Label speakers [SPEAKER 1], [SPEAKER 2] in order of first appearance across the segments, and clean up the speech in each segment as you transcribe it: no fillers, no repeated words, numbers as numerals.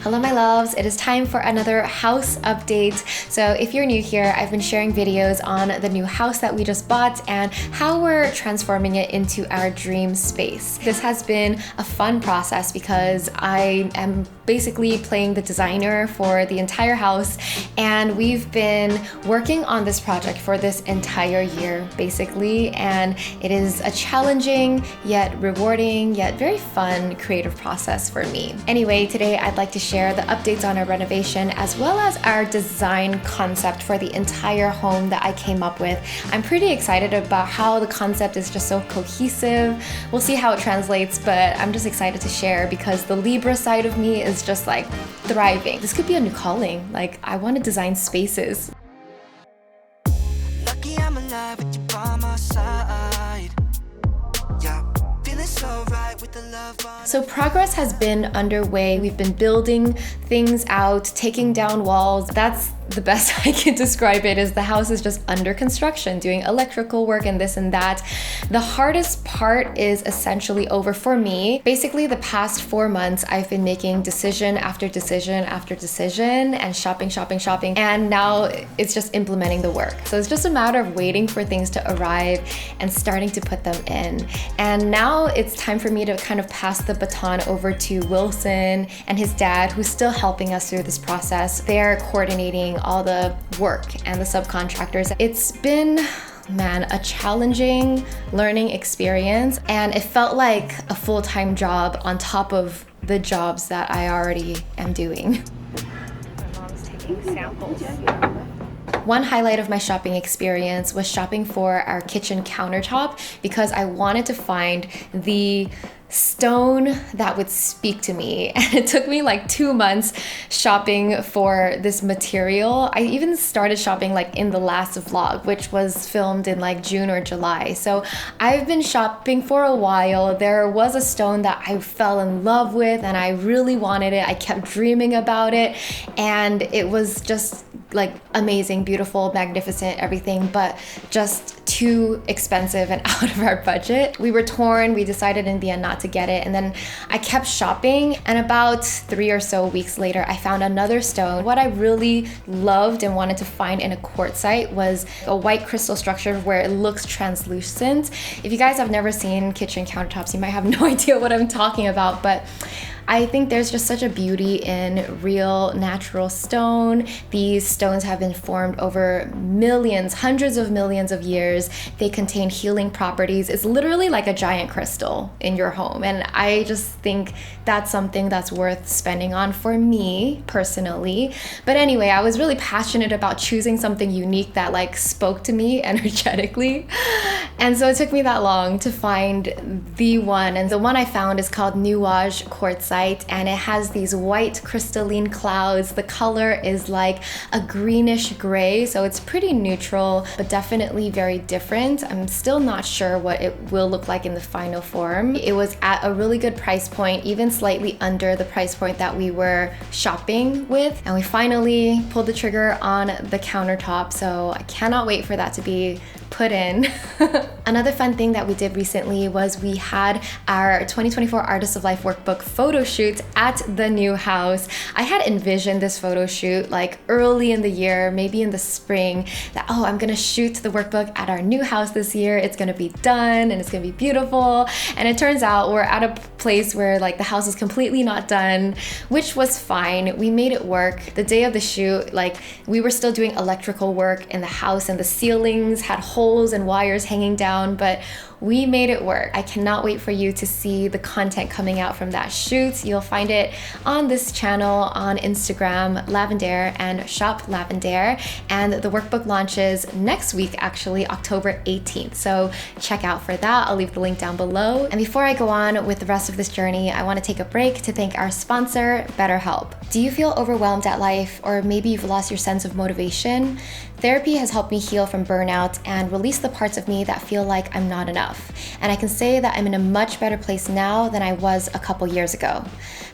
[SPEAKER 1] Hello my loves, it is time for another house update. So if you're new here, I've been sharing videos on the new house that we just bought and how we're transforming it into our dream space. This has been a fun process because I am basically playing the designer for the entire house, and we've been working on this project for this entire year basically, and it is a challenging yet rewarding yet very fun creative process for me. Anyway, today I'd like to share the updates on our renovation as well as our design concept for the entire home that I came up with. I'm pretty excited about how the concept is just so cohesive. We'll see how it translates, but I'm just excited to share because the Libra side of me is just like thriving. This could be a new calling. Like, I want to design spaces.
[SPEAKER 2] Lucky I'm alive with you by my side. Yeah.
[SPEAKER 1] So progress has been underway. We've been building things out, taking down walls. That's the best I can describe it, is the house is just under construction, doing electrical work and this and that. The hardest part is essentially over for me. Basically, the past 4 months, I've been making decision after decision after decision and shopping, and now it's just implementing the work. So it's just a matter of waiting for things to arrive and starting to put them in. And now it's time for me to kind of pass the baton over to Wilson and his dad, who's still helping us through this process. They're coordinating all the work and the subcontractors. It's been, man, a challenging learning experience, and it felt like a full-time job on top of the jobs that I already am doing. My mom's taking samples. One highlight of my shopping experience was shopping for our kitchen countertop because I wanted to find the stone that would speak to me, and it took me like 2 months shopping for this material. I even started shopping like in the last vlog, which was filmed in like June or July. So I've been shopping for a while. There was a stone that I fell in love with and I really wanted it. I kept dreaming about it, and it was just like amazing, beautiful, magnificent, everything, but just too expensive and out of our budget. We were torn. We decided in the end not to get it, and then I kept shopping, and about 3 or so weeks later I found another stone. What I really loved and wanted to find in a quartzite was a white crystal structure where it looks translucent. If you guys have never seen kitchen countertops, you might have no idea what I'm talking about, but I think there's just such a beauty in real natural stone. These stones have been formed over millions, hundreds of millions of years. They contain healing properties. It's literally like a giant crystal in your home. And I just think that's something that's worth spending on for me personally. But anyway, I was really passionate about choosing something unique that like spoke to me energetically. And so it took me that long to find the one. And the one I found is called Nuage Quartzite, and it has these white crystalline clouds. The color is like a greenish gray, so it's pretty neutral, but definitely very different. I'm still not sure what it will look like in the final form. It was at a really good price point, even slightly under the price point that we were shopping with, and we finally pulled the trigger on the countertop, so I cannot wait for that to be put in. Another fun thing that we did recently was we had our 2024 Artist of Life workbook photo shoot at the new house. I had envisioned this photo shoot like early in the year, maybe in the spring, that, oh, I'm gonna shoot the workbook at our new house this year. It's gonna be done and it's gonna be beautiful. And it turns out we're at a place where like the house is completely not done, which was fine. We made it work. The day of the shoot, like we were still doing electrical work in the house and the ceilings had holes and wires hanging down, but we made it work. I cannot wait for you to see the content coming out from that shoot. You'll find it on this channel, on Instagram, Lavendaire, and Shop Lavendaire. And the workbook launches next week, actually, October 18th. So check out for that. I'll leave the link down below. And before I go on with the rest of this journey, I want to take a break to thank our sponsor, BetterHelp. Do you feel overwhelmed at life, or maybe you've lost your sense of motivation? Therapy has helped me heal from burnout and release the parts of me that feel like I'm not enough. And I can say that I'm in a much better place now than I was a couple years ago.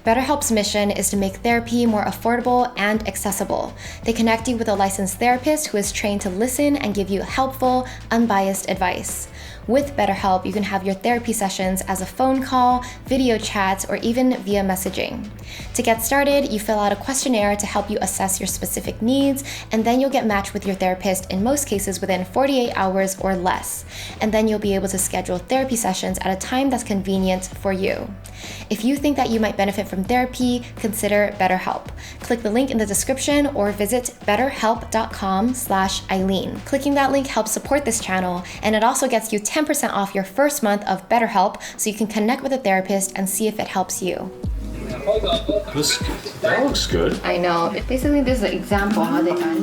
[SPEAKER 1] BetterHelp's mission is to make therapy more affordable and accessible. They connect you with a licensed therapist who is trained to listen and give you helpful, unbiased advice. With BetterHelp, you can have your therapy sessions as a phone call, video chats, or even via messaging. To get started, you fill out a questionnaire to help you assess your specific needs, and then you'll get matched with your therapist in most cases within 48 hours or less. And then you'll be able to schedule therapy sessions at a time that's convenient for you. If you think that you might benefit from therapy, consider BetterHelp. Click the link in the description or visit betterhelp.com/Aileen. Clicking that link helps support this channel, and it also gets you 10% off your first month of BetterHelp so you can connect with a therapist and see if it helps you.
[SPEAKER 3] That looks good.
[SPEAKER 1] I know. Basically, this is an example how they are.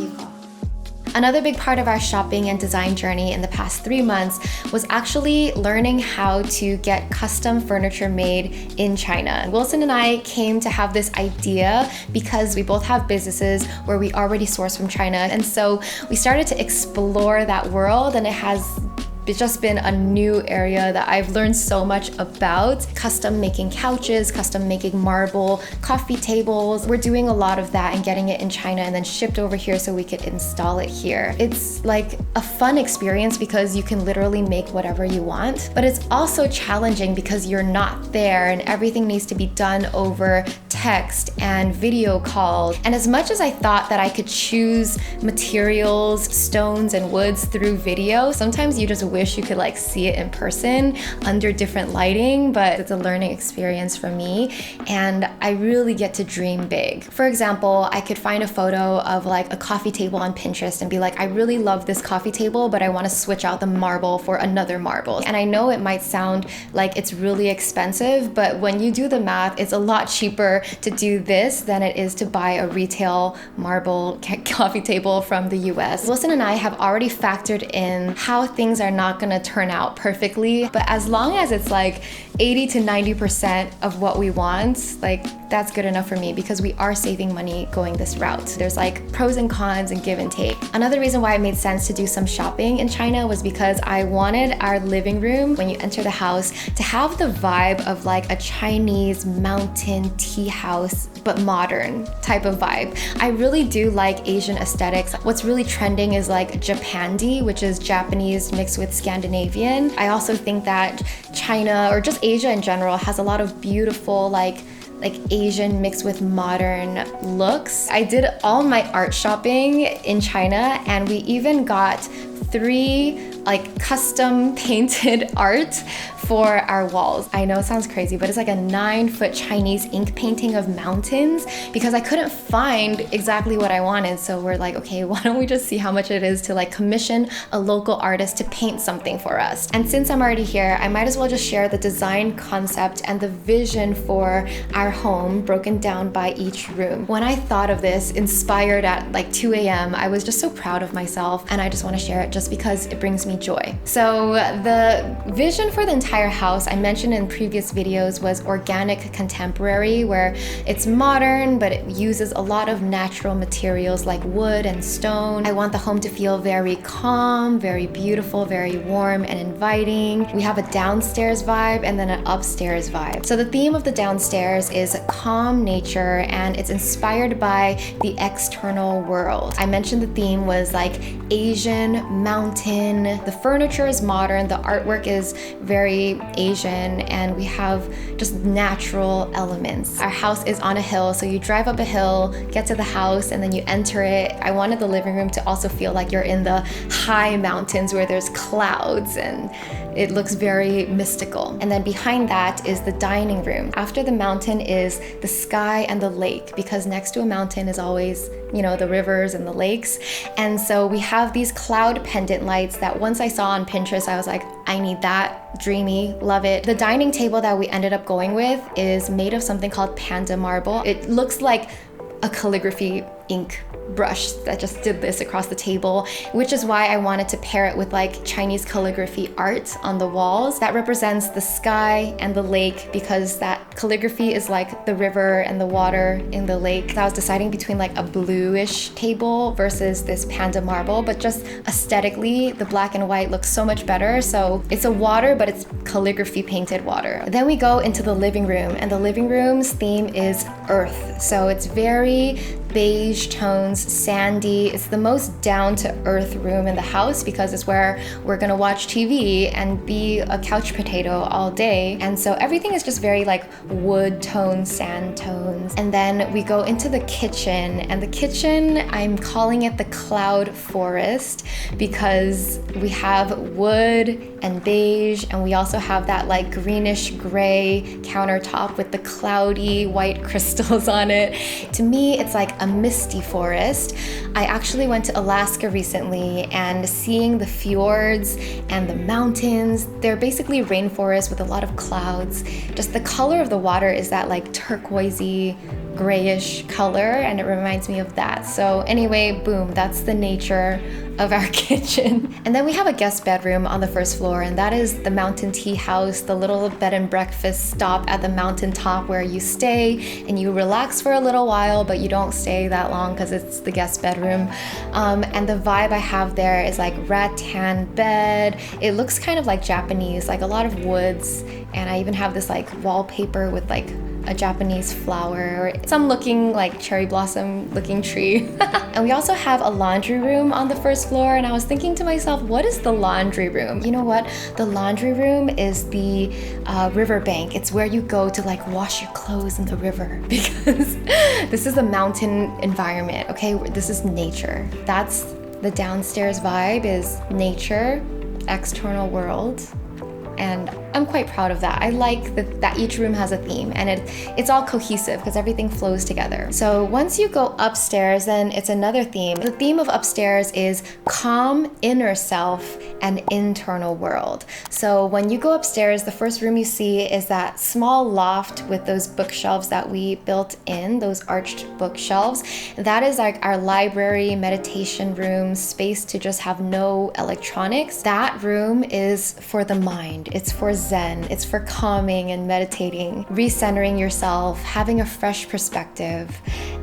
[SPEAKER 1] Another big part of our shopping and design journey in the past 3 months was actually learning how to get custom furniture made in China. Wilson and I came to have this idea because we both have businesses where we already source from China. And so we started to explore that world, and it's just been a new area that I've learned so much about. Custom making couches, custom making marble coffee tables. We're doing a lot of that and getting it in China and then shipped over here so we could install it here. It's like a fun experience because you can literally make whatever you want, but it's also challenging because you're not there and everything needs to be done over text and video calls. And as much as I thought that I could choose materials, stones and woods through video, sometimes you just wish you could like see it in person under different lighting, but it's a learning experience for me and I really get to dream big. For example, I could find a photo of like a coffee table on Pinterest and be like, I really love this coffee table, but I want to switch out the marble for another marble. And I know it might sound like it's really expensive, but when you do the math, it's a lot cheaper to do this than it is to buy a retail marble coffee table from the US. Wilson and I have already factored in how things are not gonna turn out perfectly, but as long as it's like 80 to 90% of what we want, like that's good enough for me because we are saving money going this route. There's like pros and cons and give and take. Another reason why it made sense to do some shopping in China was because I wanted our living room, when you enter the house, to have the vibe of like a Chinese mountain tea house, but modern type of vibe. I really do like Asian aesthetics. What's really trending is like Japandi, which is Japanese mixed with Scandinavian. I also think that China, or just Asia in general, has a lot of beautiful like Asian mixed with modern looks. I did all my art shopping in China and we even got 3 like custom painted art for our walls. I know it sounds crazy, but it's like a 9-foot Chinese ink painting of mountains because I couldn't find exactly what I wanted. So we're like, okay, why don't we just see how much it is to like commission a local artist to paint something for us? And since I'm already here, I might as well just share the design concept and the vision for our home broken down by each room. When I thought of this, inspired at like 2 a.m., I was just so proud of myself and I just want to share it just because it brings me joy. So the vision for the entire house I mentioned in previous videos was organic contemporary, where it's modern but it uses a lot of natural materials like wood and stone. I want the home to feel very calm, very beautiful, very warm and inviting. We have a downstairs vibe and then an upstairs vibe. So the theme of the downstairs is calm nature and it's inspired by the external world. I mentioned the theme was like Asian, mountain. The furniture is modern, the artwork is very Asian, and we have just natural elements. Our house is on a hill, so you drive up a hill, get to the house, and then you enter it. I wanted the living room to also feel like you're in the high mountains where there's clouds and it looks very mystical. And then behind that is the dining room. After the mountain is the sky and the lake, because next to a mountain is always, you know, the rivers and the lakes. And so we have these cloud pendant lights that once I saw on Pinterest, I was like, I need that, dreamy, love it. The dining table that we ended up going with is made of something called panda marble. It looks like a calligraphy ink brush that just did this across the table, which is why I wanted to pair it with like Chinese calligraphy art on the walls that represents the sky and the lake, because that calligraphy is like the river and the water in the lake. I was deciding between like a bluish table versus this panda marble, but just aesthetically, the black and white looks so much better. So it's a water, but it's calligraphy painted water. Then we go into the living room, and the living room's theme is earth. So it's very beige tones, sandy. It's the most down to earth room in the house because it's where we're gonna watch TV and be a couch potato all day. And so everything is just very like wood tones, sand tones. And then we go into the kitchen, and the kitchen, I'm calling it the cloud forest because we have wood and beige, and we also have that like greenish gray countertop with the cloudy white crystals on it. To me, it's like a misty forest. I actually went to Alaska recently, and seeing the fjords and the mountains, they're basically rainforests with a lot of clouds. Just the color of the water is that like turquoisey, grayish color, and it reminds me of that. So anyway, boom, that's the nature of our kitchen. And then we have a guest bedroom on the first floor, and that is the mountain tea house, the little bed and breakfast stop at the mountaintop where you stay and you relax for a little while, but you don't stay that long because it's the guest bedroom. And the vibe I have there is like rattan bed. It looks kind of like Japanese, like a lot of woods, and I even have this like wallpaper with like a Japanese flower, or some looking like cherry blossom looking tree. And we also have a laundry room on the first floor, and I was thinking to myself, what is the laundry room? You know what? The laundry room is the riverbank. It's where you go to like wash your clothes in the river because this is a mountain environment, okay? This is nature. That's the downstairs vibe, is nature, external world. And I'm quite proud of that. I like that each room has a theme, and it's all cohesive because everything flows together. So once you go upstairs, then it's another theme. The theme of upstairs is calm inner self and internal world. So when you go upstairs, the first room you see is that small loft with those bookshelves that we built in, those arched bookshelves. That is like our library, meditation room, space to just have no electronics. That room is for the mind. It's for Zen. It's for calming and meditating, recentering yourself, having a fresh perspective.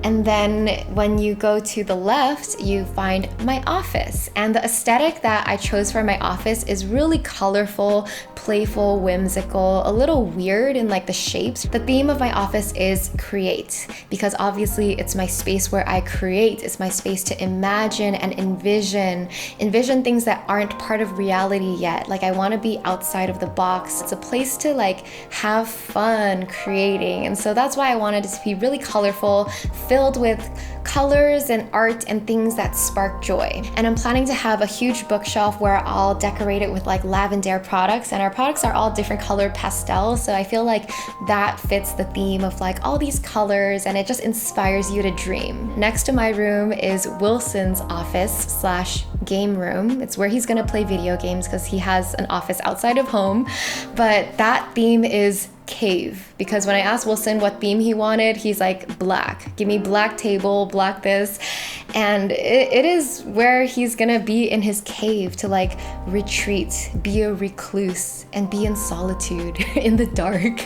[SPEAKER 1] And then when you go to the left, you find my office. And the aesthetic that I chose for my office is really colorful, playful, whimsical, a little weird in like the shapes. The theme of my office is create, because obviously it's my space where I create. It's my space to imagine and envision things that aren't part of reality yet. Like I want to be outside of the box. It's a place to like have fun creating. And so that's why I wanted it to be really colorful, filled with colors and art and things that spark joy. And I'm planning to have a huge bookshelf where I'll decorate it with like Lavendaire products, and our products are all different colored pastels, so I feel like that fits the theme of like all these colors, and it just inspires you to dream. Next to my room is Wilson's office / game room. It's where he's gonna play video games because he has an office outside of home, but that theme is cave, because when I asked Wilson what theme he wanted, he's like black. Give me black table, black this. And it is where he's gonna be in his cave to like retreat, be a recluse, and be in solitude in the dark.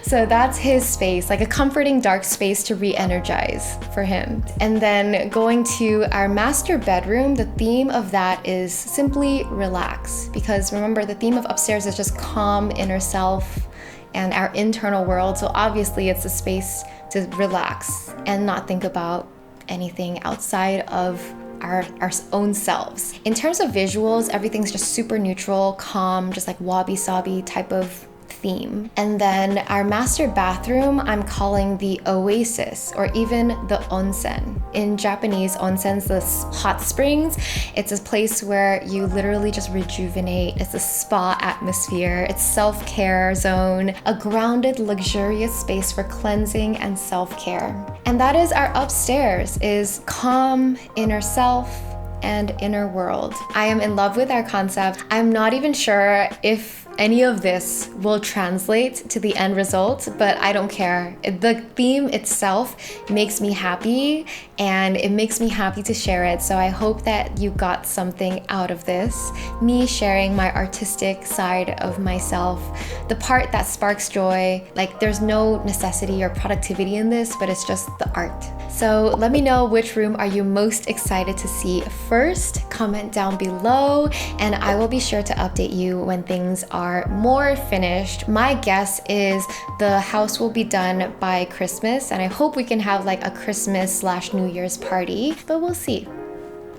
[SPEAKER 1] So that's his space, like a comforting dark space to re-energize for him. And then going to our master bedroom, the theme of that is simply relax, because remember, the theme of upstairs is just calm inner self and our internal world. So obviously it's a space to relax and not think about anything outside of our own selves. In terms of visuals, everything's just super neutral, calm, just like wabi-sabi type of theme. And then our master bathroom, I'm calling the oasis, or even the onsen. In Japanese, onsen's the hot springs. It's a place where you literally just rejuvenate. It's a spa atmosphere. It's self-care zone, a grounded, luxurious space for cleansing and self-care. And that is our upstairs, is calm inner self and inner world. I am in love with our concept. I'm not even sure if any of this will translate to the end result, but I don't care. The theme itself makes me happy, and it makes me happy to share it. So I hope that you got something out of this. Me sharing my artistic side of myself, the part that sparks joy. Like, there's no necessity or productivity in this, but it's just the art. So let me know, which room are you most excited to see first? Comment down below, and I will be sure to update you when things are more finished. My guess is the house will be done by Christmas, and I hope we can have like a Christmas/New Year's party, but we'll see.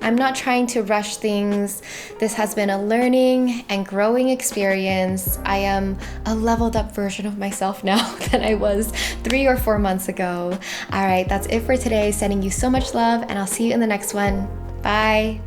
[SPEAKER 1] I'm not trying to rush things. This has been a learning and growing experience. I am a leveled up version of myself now than I was 3 or 4 months ago. All right, that's it for today. Sending you so much love, and I'll see you in the next one. Bye.